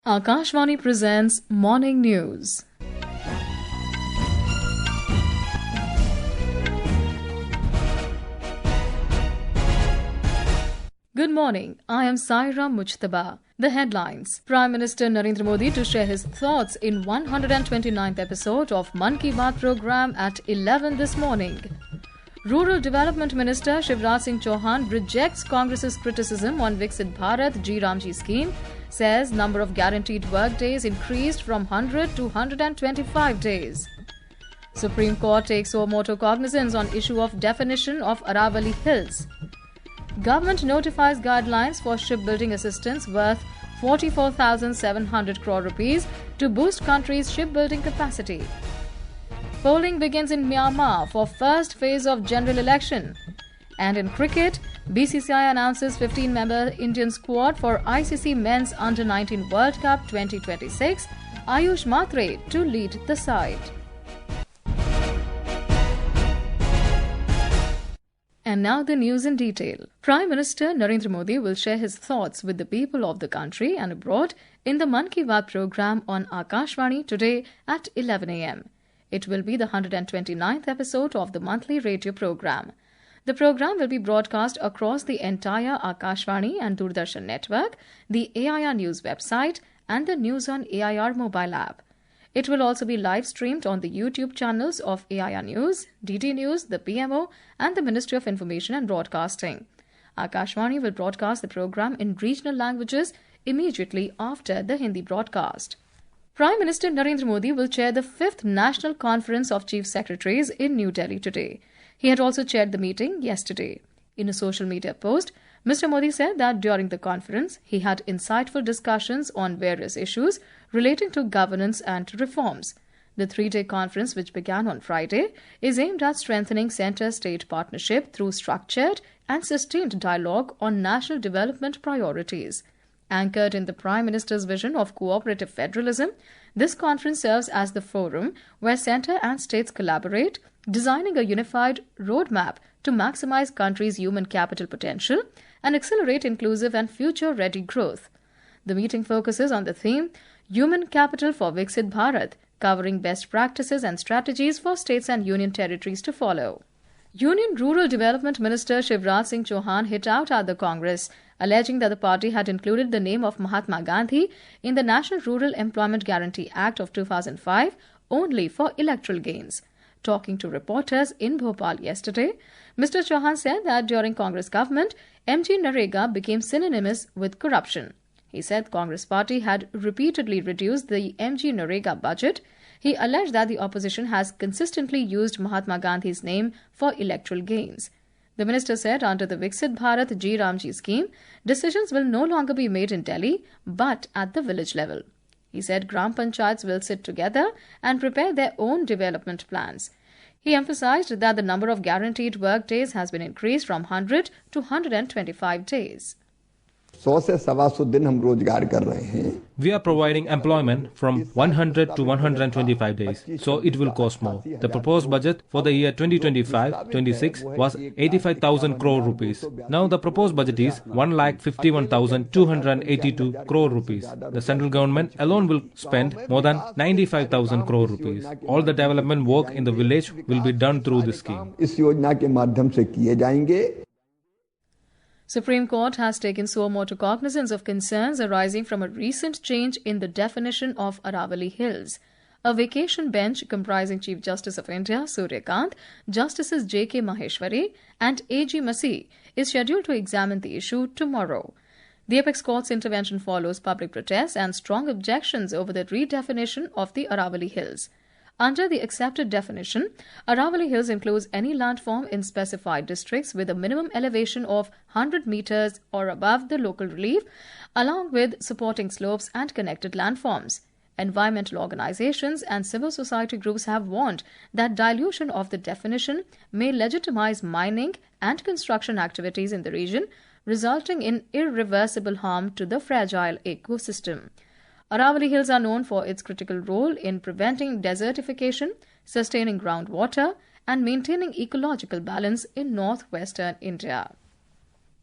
Akashvani presents Morning News. Good morning. I am Saira Mujtaba. The headlines. Prime Minister Narendra Modi to share his thoughts in 129th episode of Mann Ki Baat program at 11 this morning. Rural Development Minister Shivraj Singh Chauhan rejects Congress's criticism on Viksit Bharat G scheme, says number of guaranteed work days increased from 100 to 125 days. Supreme Court takes Suo Motu cognizance on issue of definition of Aravali Hills. Government notifies guidelines for shipbuilding assistance worth 44,700 crore rupees to boost country's shipbuilding capacity. Polling begins in Myanmar for first phase of general election. And in cricket, BCCI announces 15-member Indian squad for ICC Men's Under-19 World Cup 2026, Ayush Matre to lead the side. And now the news in detail. Prime Minister Narendra Modi will share his thoughts with the people of the country and abroad in the Mann Ki Baat program on Akashvani today at 11 a.m. It will be the 129th episode of the monthly radio program. The program will be broadcast across the entire Akashvani and Doordarshan network, the AIR News website and the News on AIR mobile app. It will also be live streamed on the YouTube channels of AIR News, DD News, the PMO and the Ministry of Information and Broadcasting. Akashvani will broadcast the program in regional languages immediately after the Hindi broadcast. Prime Minister Narendra Modi will chair the 5th National Conference of Chief Secretaries in New Delhi today. He had also chaired the meeting yesterday. In a social media post, Mr. Modi said that during the conference, he had insightful discussions on various issues relating to governance and reforms. The 3-day conference, which began on Friday, is aimed at strengthening centre-state partnership through structured and sustained dialogue on national development priorities. Anchored in the Prime Minister's vision of cooperative federalism, this conference serves as the forum where centre and states collaborate, designing a unified roadmap to maximize country's human capital potential and accelerate inclusive and future-ready growth. The meeting focuses on the theme Human Capital for Viksit Bharat, covering best practices and strategies for states and union territories to follow. Union Rural Development Minister Shivraj Singh Chauhan hit out at the Congress, alleging that the party had included the name of Mahatma Gandhi in the National Rural Employment Guarantee Act of 2005 only for electoral gains. Talking to reporters in Bhopal yesterday, Mr. Chauhan said that during Congress government, MG Narega became synonymous with corruption. He said Congress party had repeatedly reduced the MG Narega budget. He alleged that the opposition has consistently used Mahatma Gandhi's name for electoral gains. The minister said under the Viksit Bharat G scheme, decisions will no longer be made in Delhi but at the village level. He said Gram Panchayats will sit together and prepare their own development plans. He emphasized that the number of guaranteed work days has been increased from 100 to 125 days. We are providing employment from 100 to 125 days, so it will cost more. The proposed budget for the year 2025-26 was 85,000 crore rupees. Now the proposed budget is 1,51,282 crore rupees. The central government alone will spend more than 95,000 crore rupees. All the development work in the village will be done through this scheme. Supreme Court has taken Suo Motu cognizance of concerns arising from a recent change in the definition of Aravali Hills. A vacation bench comprising Chief Justice of India, Surya Kant, Justices J.K. Maheshwari and A.G. Masih is scheduled to examine the issue tomorrow. The Apex Court's intervention follows public protests and strong objections over the redefinition of the Aravali Hills. Under the accepted definition, Aravali Hills includes any landform in specified districts with a minimum elevation of 100 meters or above the local relief, along with supporting slopes and connected landforms. Environmental organizations and civil society groups have warned that dilution of the definition may legitimize mining and construction activities in the region, resulting in irreversible harm to the fragile ecosystem. Aravali Hills are known for its critical role in preventing desertification, sustaining groundwater, and maintaining ecological balance in northwestern India.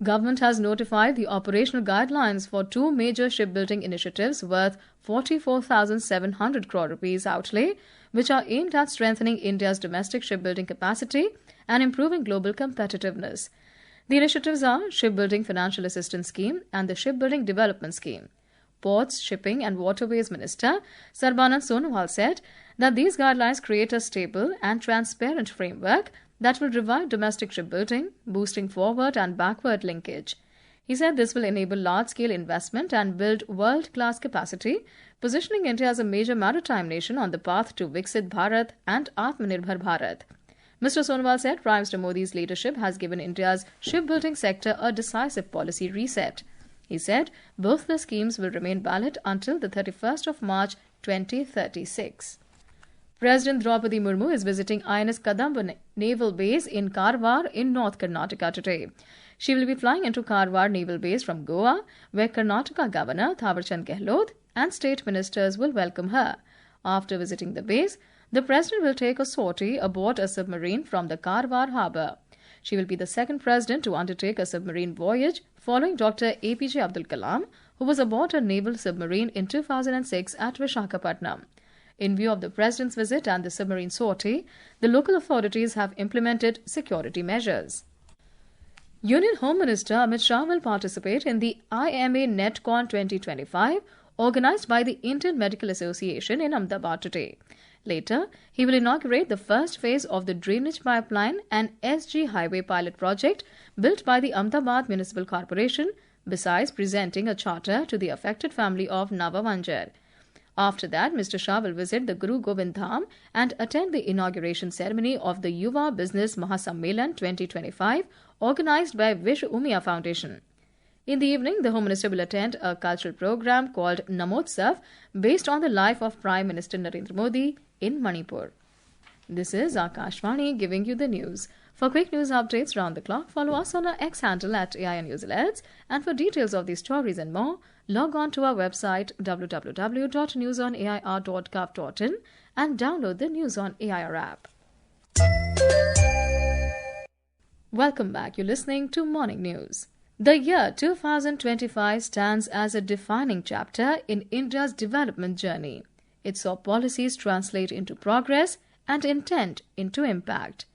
Government has notified the operational guidelines for two major shipbuilding initiatives worth 44,700 crore rupees outlay, which are aimed at strengthening India's domestic shipbuilding capacity and improving global competitiveness. The initiatives are Shipbuilding Financial Assistance Scheme and the Shipbuilding Development Scheme. Ports, Shipping and Waterways Minister Sarbanand Sonowal said that these guidelines create a stable and transparent framework that will revive domestic shipbuilding, boosting forward and backward linkage. He said this will enable large-scale investment and build world-class capacity, positioning India as a major maritime nation on the path to Viksit Bharat and Atmanirbhar Bharat. Mr. Sonowal said Prime Minister Modi's leadership has given India's shipbuilding sector a decisive policy reset. He said both the schemes will remain valid until the 31st of March 2036. President Draupadi Murmu is visiting INS Kadamba Naval Base in Karwar in North Karnataka today. She will be flying into Karwar Naval Base from Goa, where Karnataka Governor Thawarchand Gehlot and state ministers will welcome her. After visiting the base, the President will take a sortie aboard a submarine from the Karwar harbour. She will be the second President to undertake a submarine voyage following Dr. APJ Abdul Kalam, who was aboard a naval submarine in 2006 at Visakhapatnam. In view of the President's visit and the submarine sortie, the local authorities have implemented security measures. Union Home Minister Amit Shah will participate in the IMA NetCon 2025 organised by the Indian Medical Association in Ahmedabad today. Later, he will inaugurate the first phase of the drainage pipeline and SG highway pilot project built by the Ahmedabad Municipal Corporation, besides presenting a charter to the affected family of Nava Vanjar. After that, Mr. Shah will visit the Guru Gobind Dham and attend the inauguration ceremony of the Yuva Business Mahasammelan 2025 organised by Vish Umia Foundation. In the evening, the Home Minister will attend a cultural program called Namotsav based on the life of Prime Minister Narendra Modi in Manipur. This is Akashvani giving you the news. For quick news updates round the clock, follow us on our X handle at AIN News Alerts, and for details of these stories and more, log on to our website www.newsonair.gov.in and download the News on AIR app. Welcome back. You're listening to Morning News. The year 2025 stands as a defining chapter in India's development journey. It saw policies translate into progress and intent into impact.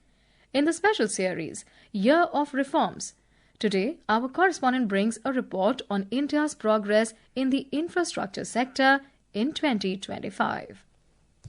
In the special series, Year of Reforms, today our correspondent brings a report on India's progress in the infrastructure sector in 2025.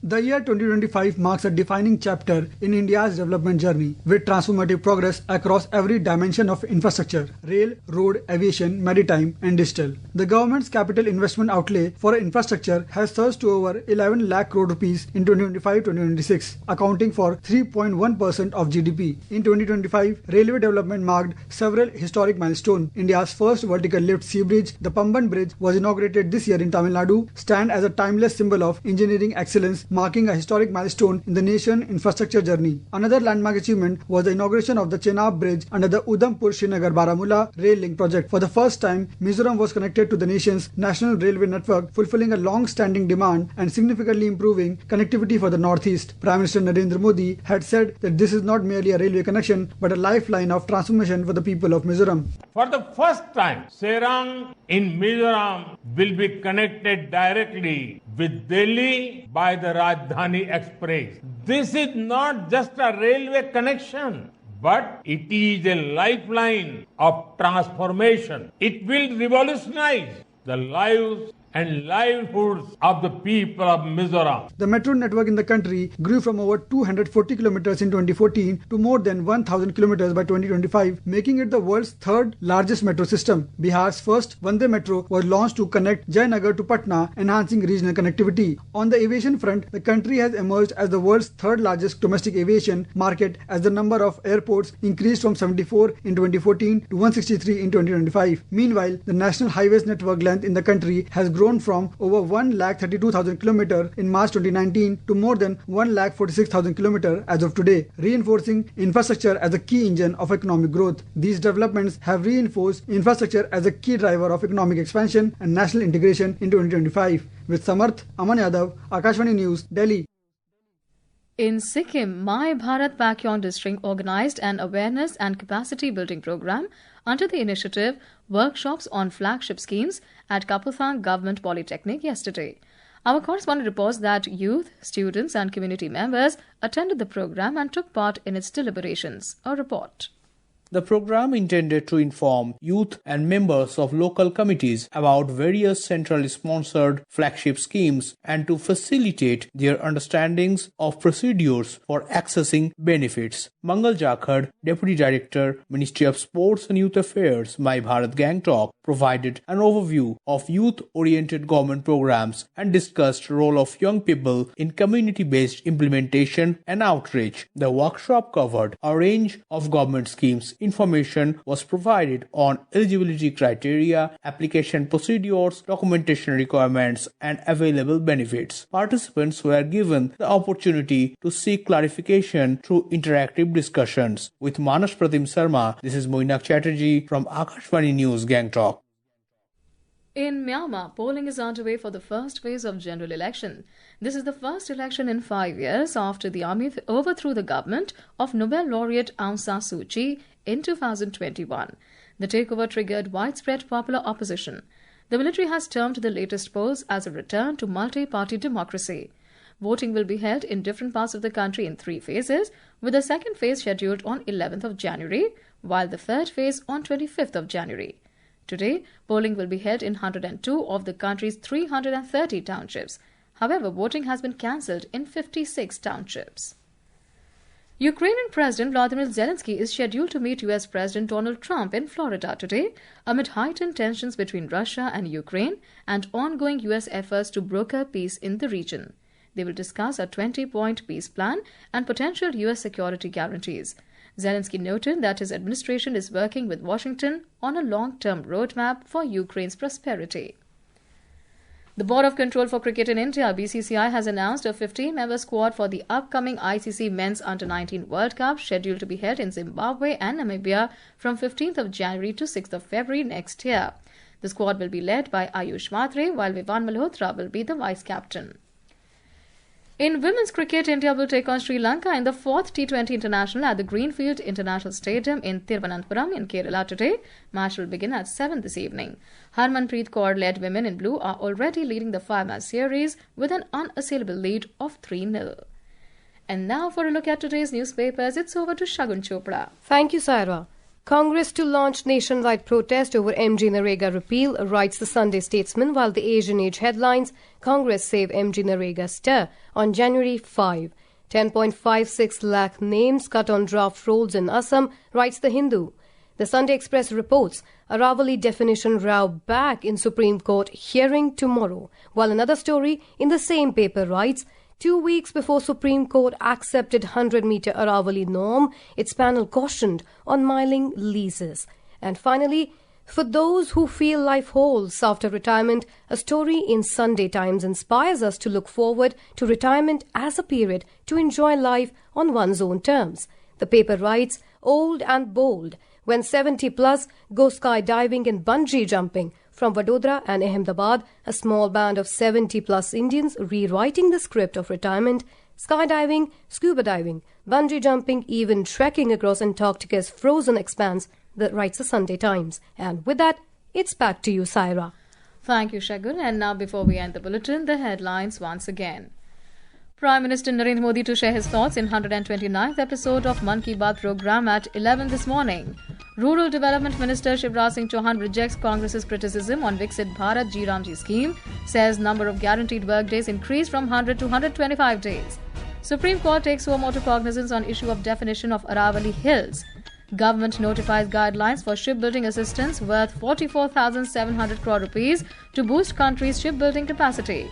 The year 2025 marks a defining chapter in India's development journey, with transformative progress across every dimension of infrastructure: rail, road, aviation, maritime, and digital. The government's capital investment outlay for infrastructure has surged to over 11 lakh crore rupees in 2025-2026, accounting for 3.1% of GDP. In 2025, railway development marked several historic milestones. India's first vertical lift sea bridge, the Pamban Bridge, was inaugurated this year in Tamil Nadu, stand as a timeless symbol of engineering excellence, marking a historic milestone in the nation's infrastructure journey. Another landmark achievement was the inauguration of the Chenab Bridge under the Udhampur-Srinagar-Baramulla rail link project. For the first time, Mizoram was connected to the nation's national railway network, fulfilling a long-standing demand and significantly improving connectivity for the Northeast. Prime Minister Narendra Modi had said that this is not merely a railway connection, but a lifeline of transformation for the people of Mizoram. For the first time, Serang in Mizoram will be connected directly with Delhi by the Rajdhani Express. This is not just a railway connection, but it is a lifeline of transformation. It will revolutionize the lives and livelihoods of the people of Mizoram. The metro network in the country grew from over 240 kilometers in 2014 to more than 1,000 kilometers by 2025, making it the world's third largest metro system. Bihar's first Vande Metro was launched to connect Jayanagar to Patna, enhancing regional connectivity. On the aviation front, the country has emerged as the world's third largest domestic aviation market, as the number of airports increased from 74 in 2014 to 163 in 2025. Meanwhile, the national highways network length in the country has grown from over 1,32,000 km in March 2019 to more than 1,46,000 km as of today, reinforcing infrastructure as a key engine of economic growth. These developments have reinforced infrastructure as a key driver of economic expansion and national integration in 2025. With Samarth, Aman Yadav, Akashvani News, Delhi. In Sikkim, My Bharat Pakyong district organised an awareness and capacity building program under the initiative Workshops on Flagship Schemes at Kaputhang Government Polytechnic yesterday. Our correspondent reports that youth, students and community members attended the program and took part in its deliberations. A report. The program intended to inform youth and members of local committees about various centrally sponsored flagship schemes and to facilitate their understandings of procedures for accessing benefits. Mangal Jakhad, Deputy Director, Ministry of Sports and Youth Affairs, My Bharat Gangtok, provided an overview of youth-oriented government programs and discussed the role of young people in community-based implementation and outreach. The workshop covered a range of government schemes. Information was provided on eligibility criteria, application procedures, documentation requirements, and available benefits. Participants were given the opportunity to seek clarification through interactive discussions. With Manas Pratim Sarma, this is Moinak Chatterjee from Akashvani News, Gangtok. In Myanmar, polling is underway for the first phase of general election. This is the first election in 5 years after the army overthrew the government of Nobel laureate Aung San Suu Kyi in 2021. The takeover triggered widespread popular opposition. The military has termed the latest polls as a return to multi-party democracy. Voting will be held in different parts of the country in 3 phases, with the second phase scheduled on 11th of January, while the third phase on 25th of January. Today, polling will be held in 102 of the country's 330 townships. However, voting has been cancelled in 56 townships. Ukrainian President Vladimir Zelensky is scheduled to meet US President Donald Trump in Florida today amid heightened tensions between Russia and Ukraine and ongoing US efforts to broker peace in the region. They will discuss a 20-point peace plan and potential US security guarantees. Zelensky noted that his administration is working with Washington on a long-term roadmap for Ukraine's prosperity. The Board of Control for Cricket in India, BCCI, has announced a 15-member squad for the upcoming ICC Men's Under-19 World Cup scheduled to be held in Zimbabwe and Namibia from 15th of January to 6th of February next year. The squad will be led by Ayush Matre, while Vivan Malhotra will be the vice-captain. In women's cricket, India will take on Sri Lanka in the 4th T20 International at the Greenfield International Stadium in Thiruvananthapuram in Kerala today. Match will begin at 7 this evening. Harmanpreet Kaur-led women in blue are already leading the 5-match series with an unassailable lead of 3-0. And now for a look at today's newspapers, it's over to Shagun Chopra. Thank you, Saira. Congress to launch nationwide protest over MG Narega repeal, writes the Sunday Statesman, while the Asian Age headlines, Congress save MG Narega stir on January 5. 10.56 lakh names cut on draft rolls in Assam, writes the Hindu. The Sunday Express reports, Aravali definition row back in Supreme Court hearing tomorrow, while another story in the same paper writes, 2 weeks before Supreme Court accepted 100-meter Aravali norm, its panel cautioned on miling leases. And finally, for those who feel life holds after retirement, a story in Sunday Times inspires us to look forward to retirement as a period to enjoy life on one's own terms. The paper writes, old and bold, when 70 plus go skydiving and bungee jumping. From Vadodara and Ahmedabad, a small band of 70-plus Indians rewriting the script of retirement, skydiving, scuba diving, bungee jumping, even trekking across Antarctica's frozen expanse, that writes the Sunday Times. And with that, it's back to you, Saira. Thank you, Shagun. And now, before we end the bulletin, the headlines once again. Prime Minister Narendra Modi to share his thoughts in 129th episode of Mann Ki Baat program at 11 this morning. Rural Development Minister Shivraj Singh Chauhan rejects Congress's criticism on Viksit Bharat Ji Ramji scheme, says number of guaranteed work days increased from 100 to 125 days. Supreme Court takes Suo Motu cognizance on issue of definition of Aravali Hills. Government notifies guidelines for shipbuilding assistance worth 44,700 crore rupees to boost country's shipbuilding capacity.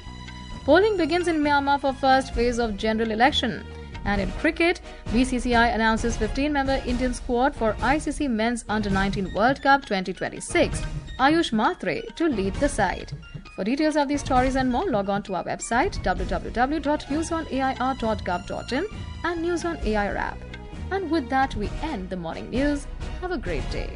Polling begins in Myanmar for first phase of general election. And in cricket, BCCI announces 15-member Indian squad for ICC Men's Under-19 World Cup 2026. Ayush Matre to lead the side. For details of these stories and more, log on to our website www.newsonair.gov.in and News on AIR app. And with that, we end the morning news. Have a great day.